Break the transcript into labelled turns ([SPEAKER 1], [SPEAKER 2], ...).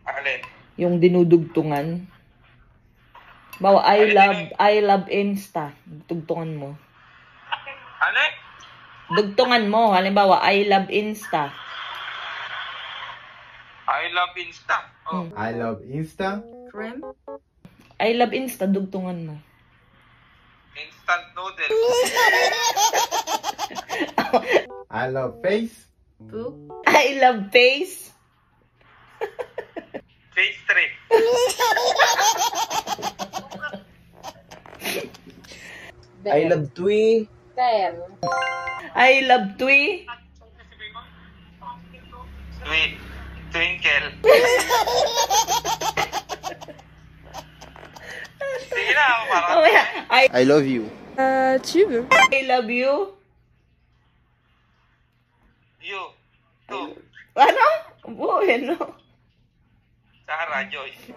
[SPEAKER 1] Alin?
[SPEAKER 2] Yung dinudugtungan. Bawa, I love Insta. Dugtungan mo.
[SPEAKER 1] Ano?
[SPEAKER 2] Dugtungan mo. Halimbawa, I love Insta.
[SPEAKER 1] I love Insta. Oh.
[SPEAKER 3] I love Insta.
[SPEAKER 2] I love Insta. Dugtungan mo.
[SPEAKER 1] Instant noodles.
[SPEAKER 3] I love face.
[SPEAKER 2] I love Face.
[SPEAKER 1] Phase 3.
[SPEAKER 3] I love Twi.
[SPEAKER 2] I love Twi.
[SPEAKER 1] Twinkle. Sige na, parang.
[SPEAKER 2] Oh, yeah.
[SPEAKER 3] I love you.
[SPEAKER 4] Tube.
[SPEAKER 2] I love you.
[SPEAKER 1] You. Two.
[SPEAKER 2] Ano? Bueno.
[SPEAKER 1] Sarah Joyce.